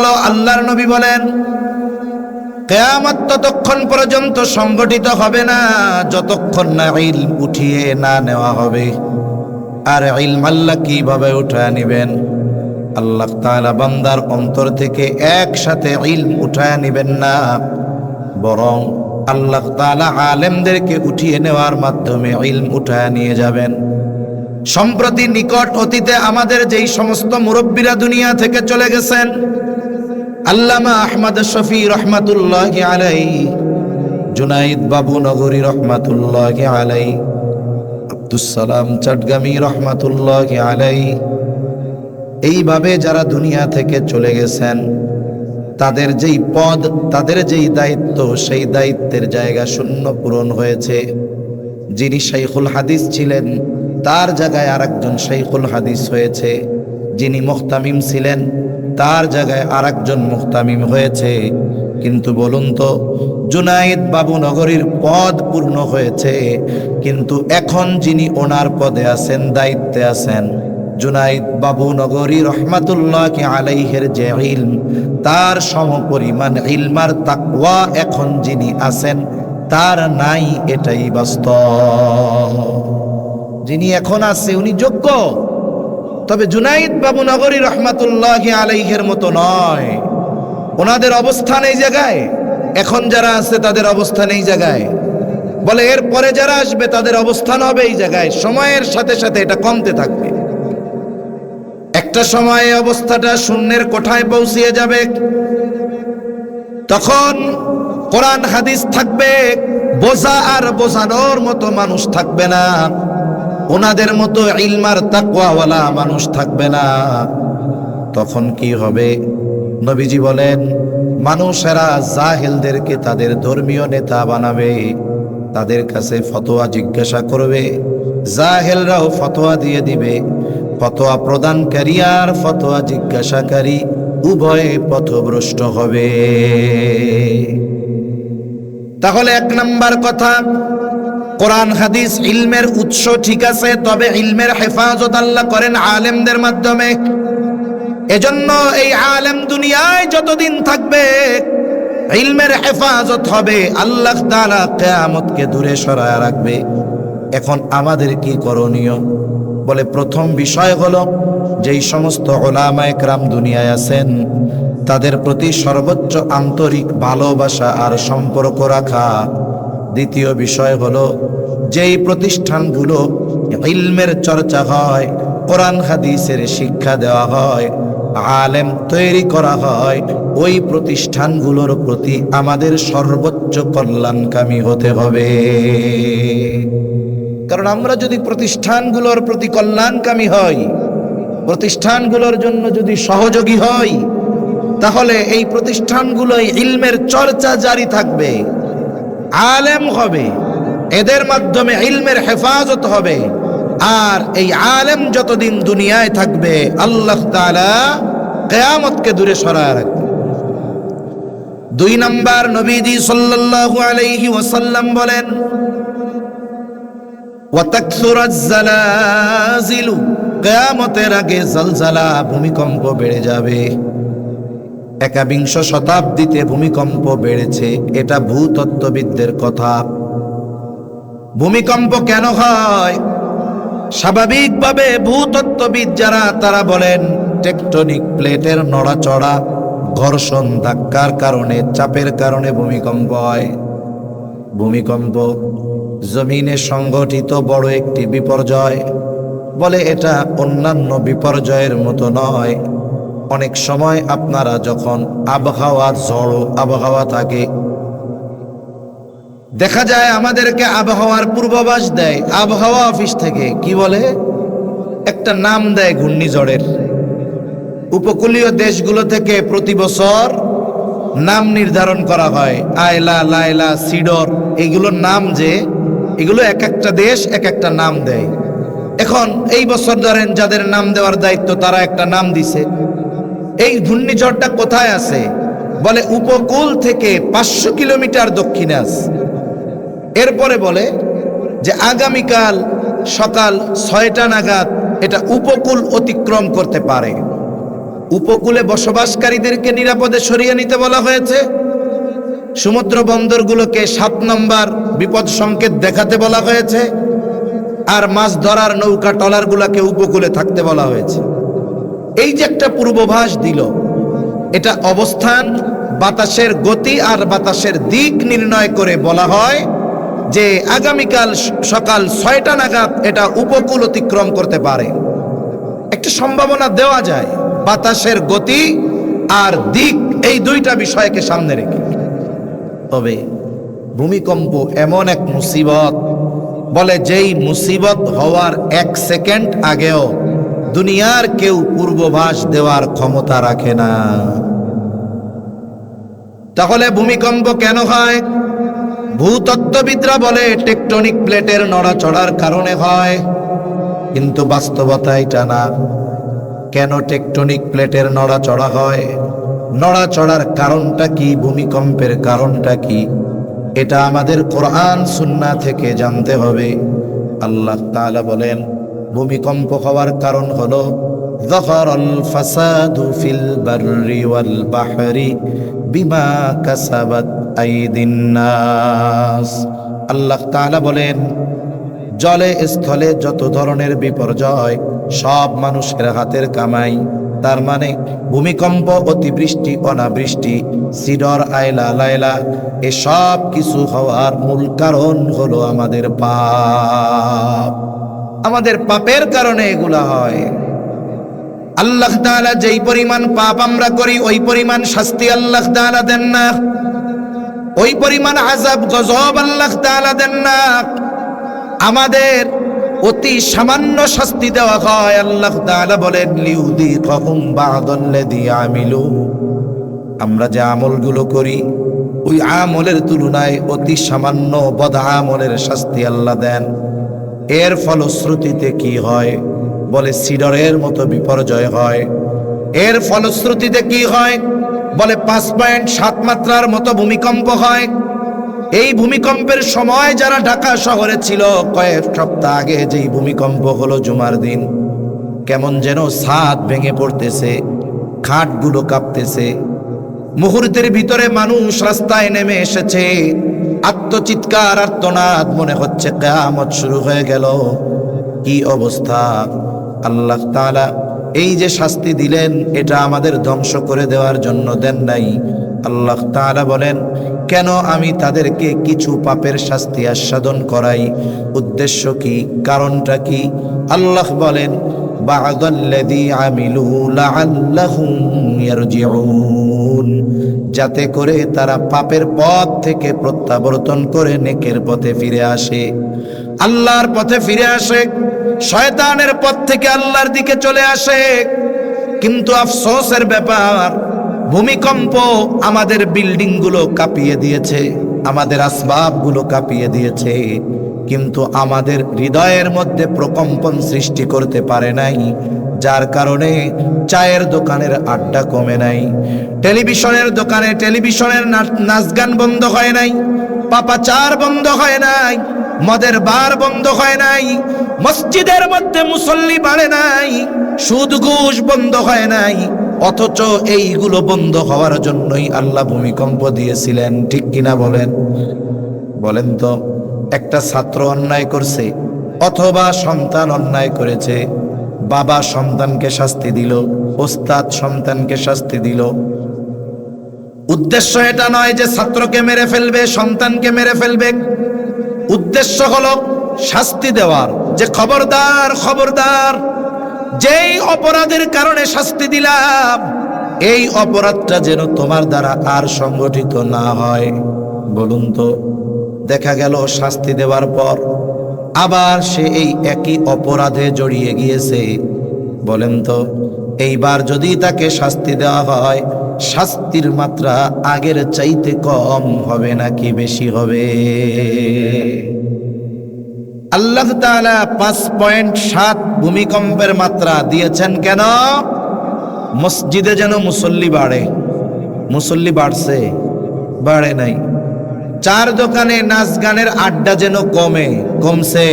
হলো, আল্লাহর নবী বলেন কিয়ামত ততক্ষণ পর্যন্ত সংগঠিত হবে না যতক্ষণ না ইলম উঠিয়ে না নেওয়া হবে। আর ইলম আল্লাহ কিভাবে উঠায় নেবেন? আল্লাহ তাআলা বান্দার অন্তর থেকে একসাথে ইলম উঠায় নেবেন না, বরং আল্লাহ তাআলা আলেমদেরকে উঠিয়ে নেওয়ার মাধ্যমে ইলম উঠায় নিয়ে যাবেন। সম্প্রতি নিকট অতীতে আমাদের যেই সমস্ত মুরব্বীরা দুনিয়া থেকে চলে গেছেন, আল্লামা আহমদ শফি রহমাতুল্লাহি আলাইহি, জুনাইদ বাবু নগরী রহমাতুল্লাহি আলাইহি, আব্দুস সালাম চটগামী রহমাতুল্লাহি আলাইহি, এইভাবে যারা দুনিয়া থেকে চলে গেছেন, তাদের যেই পদ, তাদের যেই দায়িত্ব, সেই দায়িত্বের জায়গা শূন্য পূরণ হয়েছে। যিনি শাইখুল হাদিস ছিলেন তার জায়গায় আরেকজন শাইখুল হাদিস হয়েছে। যিনি মুহতামিম ছিলেন তার জায়গায় আরেকজন মুহতামিম হয়েছে। কিন্তু বলুন তো, জুনাইদ বাবু নগরীর পদ পূর্ণ হয়েছে, কিন্তু এখন যিনি ওনার পদে আছেন, দায়িত্বে আছেন, জুনাইদ বাবু নগরী রহমাতুল্লাহি আলাইহির যে ইলম, তার সমপরিমাণ ইলমার তাকওয়া এখন যিনি আছেন তার নাই, এটাই বাস্তব। যিনি এখন আছে উনি যোগ্য, তবে জুনাইদ বাবু নগরী রহমাতুল্লাহি আলাইহির মতো নয়। ওনাদের অবস্থান এই জায়গায়, এখন যারা আছে তাদের অবস্থান এই জায়গায়, বলে এর পরে যারা আসবে তাদের অবস্থান হবে এই জায়গায়। সময়ের সাথে সাথে এটা কমতে থাকবে। একটা সময়ে অবস্থাটা শূন্যের কোঠায় পৌঁছিয়ে যাবে। তখন কোরআন হাদিস থাকবে, বোঝা আর বোঝানোর মতো মানুষ থাকবে না, ওনাদের মতো ইলমার তাকওয়াওয়ালা মানুষ থাকবে না। তখন কি হবে? নবীজি বলেন, মানুষেরা জাহেলদেরকে তাদের ধর্মীয় নেতা বানাবে, তাদের কাছে ফতোয়া জিজ্ঞাসা করবে, জাহেলরাও ফতোয়া দিয়ে দিবে। ফতোয়া প্রদানকারী আর ফতোয়া জিজ্ঞাসাকারী উভয়ে পথভ্রষ্ট হবে। তাহলে এক নাম্বার কথা, কোরআন হাদিস ইলমের উৎস ঠিক আছে, তবে ইলমের হেফাজত আল্লাহ করেন আলেমদের মাধ্যমে। এজন্য এই আলেম দুনিয়ায় যতদিন থাকবে ইলমের হেফাজত হবে, আল্লাহ তাআলা কিয়ামতকে দূরে সরায় রাখবে। এখন আমাদের কি করণীয়? বলে প্রথম বিষয় হলো, যেই সমস্ত উলামায়ে কেরাম দুনিয়ায় আছেন তাদের প্রতি সর্বোচ্চ আন্তরিক ভালোবাসা আর সম্পর্ক রাখা। দ্বিতীয় বিষয় হলো, যেই প্রতিষ্ঠানগুলো ইলমের চর্চা হয়, কোরআন হাদিসের শিক্ষা দেওয়া হয়, আলেম তৈরি করা হয়, ওই প্রতিষ্ঠানগুলোর প্রতি আমাদের সর্বোচ্চ কল্যাণকামী হতে হবে। কারণ আমরা যদি প্রতিষ্ঠানগুলোর প্রতি কল্যাণকামী হই, প্রতিষ্ঠানগুলোর জন্য যদি সহযোগী হই, তাহলে এই প্রতিষ্ঠানগুলোই ইলমের চর্চা জারি থাকবে, আলেম হবে, এদের মাধ্যমে ইলমের হেফাজত হবে। আর এই আলেম যতদিন দুনিয়ায় থাকবে আল্লাহ তাআলা কিয়ামতকে দূরে সরায় রাখবে। দুই নাম্বার, নবীজি সাল্লাল্লাহু আলাইহি ওয়াসাল্লাম বলেন, ওয়াতাকসুরাজ জালাজিলু, কিয়ামতের আগে জলজালা, ভূমিকম্প বেড়ে যাবে। 21 শতাব্দীতে ভূমিকম্প বেড়েছে, এটা ভূতত্ত্ববিদদের কথা। ভূমিকম্প কেন হয়? স্বাভাবিকভাবে ভূতত্ত্ববিদ যারা, তারা বলেন টেকটনিক প্লেটের নড়াচড়া, ঘর্ষণ, ধাক্কার কারণে, চাপের কারণে ভূমিকম্প হয়। ভূমিকম্প জমিনে সংঘটিত বড় একটি বিপর্যয়। বলে এটা অন্যান্য বিপর্যয়ের মতো নয়। অনেক সময় আপনারা যখন আবহাওয়া, ঝড় আবহাওয়া থাকে, দেখা যায় আমাদেরকে আবহাওয়ার পূর্বাভাস দেয় আবহাওয়া অফিস থেকে। কি বলে? একটা নাম দেয় ঘূর্ণিঝড়ের। উপকূলীয় দেশগুলো থেকে প্রতি বছর নাম নির্ধারণ করা হয়, আয়লা, লায়লা, সিডর, এগুলোর নাম, যে এগুলো এক একটা দেশ এক একটা নাম দেয়। এখন এই বছর ধরেন যাদের নাম দেওয়ার দায়িত্ব, তারা একটা নাম দিছে। এই ঘূর্ণিঝড়টা কোথায় আছে? বলে উপকূল থেকে 500 কিলোমিটার দক্ষিণে আছে। এরপরে বলে যে আগামীকাল সকাল 6টা নাগাদ এটা উপকূল অতিক্রম করতে পারে। উপকূলে বসবাসকারীদেরকে নিরাপদে সরিয়ে নিতে বলা হয়েছে, সমুদ্র বন্দরগুলোকে 7 নম্বর বিপদ সংকেত দেখাতে বলা হয়েছে, আর মাছ ধরার নৌকা ট্রলারগুলোকে উপকূলে থাকতে বলা হয়েছে। এই যে একটা পূর্বাভাস দিল, এটা অবস্থান, বাতাসের গতি আর বাতাসের দিক নির্ণয় করে বলা হয় যে আগামীকাল সকাল 6টা নাগাদ এটা উপকূল অতিক্রম করতে পারে। একটা সম্ভাবনা দেওয়া যায় বাতাসের গতি আর দিক, এই দুইটা বিষয়কে সামনে রেখে। তবে ভূমিকম্প এমন এক মুসিবত, বলে যেই মুসিবত হওয়ার 1 সেকেন্ড আগেও দুনিয়ার কেউ পূর্বাভাস দেওয়ার ক্ষমতা রাখে না। তাহলে ভূমিকম্প কেন হয়? ভূতত্ত্ববিদরা বলে টেকটনিক প্লেটের নড়াচড়ার কারণে হয়, কিন্তু বাস্তবতা এটা না। কেন টেকটনিক প্লেটের নড়াচড়া হয়? নড়াচড়ার কারণটা কি? ভূমিকম্পের কারণটা কি? এটা আমাদের কোরআন সুন্নাহ থেকে জানতে হবে। আল্লাহ তাআলা বলেন ভূমিকম্প হওয়ার কারণ হলো যাহারাল ফাসাদু ফিল বাররি ওয়াল বাহরি বিমা কাসাবাত আইদিন নাস। আল্লাহ তাআলা বলেন জলে স্থলে যত ধরনের বিপর্যয় সব মানুষের হাতের কামাই। তার মানে ভূমিকম্প, অতিবৃষ্টি, অনাবৃষ্টি, সিডর, আয়লা, লায়লা, এসব কিছু হওয়ার মূল কারণ হলো আমাদের পাপ। আমাদের পাপের কারণে এগুলা হয়। আল্লাহ তাআলা যেই পরিমাণ পাপ আমরা করি ওই পরিমাণ শাস্তি আল্লাহ তাআলা দেন না, ওই পরিমাণ আযাব গজব আল্লাহ তাআলা দেন না। আমাদের অতি সামান্য শাস্তি দেওয়া হয়। আল্লাহ তাআলা বলেন লিউযীকাহুম বা'দাল্লাযী আমিলু, আমরা যে আমলগুলো করি ওই আমলের তুলনায় অতি সামান্য বদ আমলের শাস্তি আল্লাহ দেন। এর ফলশ্রুতিতে কি হয়? বলে সিডরের মতো বিপর্যয় হয়। এর ফলশ্রুতিতে কি হয়? বলে 5.7 মাত্রার মতো ভূমিকম্প হয়। এই ভূমিকম্পের সময় যারা ঢাকা শহরে ছিল, কয়েক সপ্তাহ আগে যেই ভূমিকম্প হলো জুমার দিন, কেমন যেন ছাদ ভেঙে পড়তেছে, খাটগুলো কাঁপতেছে। মুহূর্তের ভিতরে মানুষ রাস্তায় নেমে এসেছে, আত্মচিৎকার, আর্তনাদ, মনে হচ্ছে কিয়ামত শুরু হয়ে গেল। কি অবস্থা! আল্লাহ তাআলা এই যে শাস্তি দিলেন এটা আমাদের ধ্বংস করে দেওয়ার জন্য দেন নাই। আল্লাহ তাআলা বলেন কেন আমি তাদেরকে কিছু পাপের শাস্তি আস্বাদন করাই? উদ্দেশ্য কি? কারণটা কি? আল্লাহ বলেন বা'দাল্লাযী আমিলু লাআল্লাহুম ইয়ারজিউন, যাতে করে তারা পাপের পথ থেকে প্রত্যাবর্তন করে নেকের পথে ফিরে আসে, আল্লাহর পথে ফিরে আসে, শয়তানের পথ থেকে আল্লাহর দিকে চলে আসে। কিন্তু আফসোসের ব্যাপার, ভূমিকম্প আমাদের বিল্ডিংগুলো কাঁপিয়ে দিয়েছে, আমাদের আসবাবগুলো কাঁপিয়ে দিয়েছে, কিন্তু আমাদের হৃদয়ের মধ্যে প্রকম্পন সৃষ্টি করতে পারে নাই। যার কারণে চায়ের দোকানের আড্ডা কমে নাই, টেলিভিশনের দোকানে টেলিভিশনের নাচ গান বন্ধ হয় নাই, পাপাচার বন্ধ হয় নাই, মদের বার বন্ধ হয় নাই, মসজিদের মধ্যে মুসল্লি বাড়ে নাই, সুদ ঘুষ বন্ধ হয় নাই। অথচ এইগুলো বন্ধ হওয়ার জন্যই আল্লাহ ভূমিকম্প দিয়েছিলেন। ঠিক কিনা বলেন? বলেন তো, একটা ছাত্র অন্যায় করছে অথবা সন্তান অন্যায় করেছে, বাবা সন্তানকে শাস্তি দিল, ওস্তাদ সন্তানকে শাস্তি দিল। উদ্দেশ্য এটা নয় যে ছাত্রকে মেরে ফেলবে, সন্তানকে মেরে ফেলবে। উদ্দেশ্য হলো শাস্তি দেওয়ার, যে খবরদার খবরদার, যেই অপরাধের কারণে শাস্তি দিলাম এই অপরাধটা যেন তোমার দ্বারা আর সংগঠিত না হয়। বলুন তো, দেখা গেল শাস্তি দেওয়ার পর আবার সে এই একই অপরাধে জড়িয়ে গিয়েছে। বলেন তো, এইবার যদি তাকে শাস্তি দেওয়া হয়, শাস্তির মাত্রা আগের চাইতে কম হবে নাকি বেশি হবে? আল্লাহ তাআলা 5.7 ভূমিকম্পের মাত্রা দিয়েছেন কেন? মসজিদে যেন মুসল্লি বাড়ে। মুসল্লি বাড়ছে? বাড়ে নাই। চার দোকানে নাচ গানের আড্ডা যেন কমছে।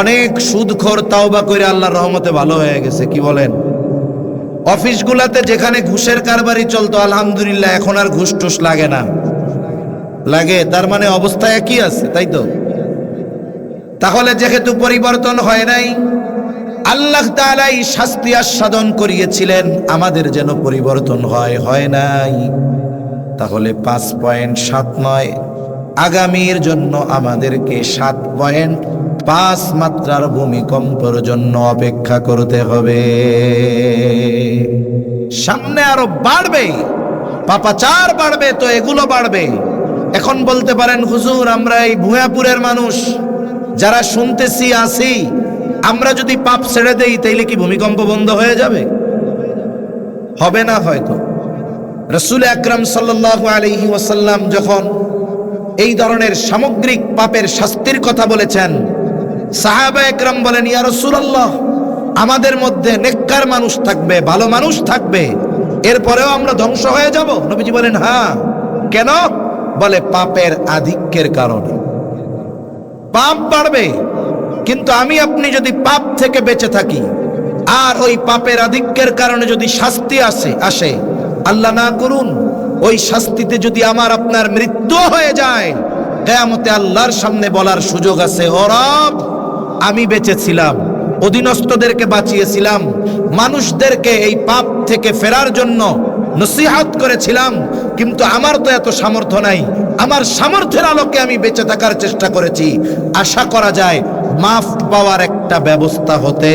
অনেক সুদখোর তাওবা করে আল্লাহর রহমতে ভালো হয়ে গেছে। কি বলেন? অফিসগুলাতে যেখানে ঘুষের কারবারি চলতো, আলহামদুলিল্লাহ এখন আর ঘুষ টুস লাগে না। লাগে তার মানে অবস্থা একই আছে, তাই তো? তাহলে যেহেতু পরিবর্তন হয় নাই, আল্লাহ তাআলাই শাস্তি আস্বাদন করিয়েছিলেন, আমাদের যেন পরিবর্তন হয় নাই। তাহলে 5.79 আগামীর জন্য আমাদেরকে 7.5 মাত্রার ভূমিকম্পের জন্য অপেক্ষা করতে হবে। সামনে আরো বাড়বে, পাপাচার বাড়বে, তো এগুলো বাড়বে। এখন বলতে পারেন হুজুর, আমরা এই ভুয়াপুরের মানুষ যারা শুনতেছি আসি, আমরা যদি পাপ ছেড়ে দেই তাইলে কি ভূমিকম্প বন্ধ হয়ে যাবে? হবে না হয়তো। রাসূল আকরাম সাল্লাল্লাহু আলাইহি ওয়াসাল্লাম যখন এই ধরনের সামগ্রিক পাপের শাস্তির কথা বলেছেন, সাহাবা একরাম বলেন, ইয়া রাসূলুল্লাহ, আমাদের মধ্যে নেককার মানুষ থাকবে, ভালো মানুষ থাকবে, এরপরেও আমরা ধ্বংস হয়ে যাব? নবীজি বলেন, হ্যাঁ। কেন? বলে পাপের আধিক্যের কারণে। পাপ বাড়বে, কিন্তু আমি আপনি যদি পাপ থেকে বেঁচে থাকি আর ওই পাপের আধিক্যের কারণে যদি শাস্তি আসে, আল্লাহ না করুন, ওই শাস্তিতে যদি আমার আপনার মৃত্যু হয়ে যায়, কিয়ামতে আল্লাহর সামনে বলার সুযোগ আছে, ও রব, আমি বেঁচেছিলাম, অধীনস্থদেরকে বাঁচিয়েছিলাম, মানুষদেরকে এই পাপ থেকে ফেরার জন্য নসিহত করেছিলাম, কিন্তু আমার তো এত সামর্থ্য নাই, আমার সামর্থ্যের আলোকে আমি বেঁচে থাকার চেষ্টা করেছি। আশা করা যায় মাফ পাওয়ার একটা ব্যবস্থা হতে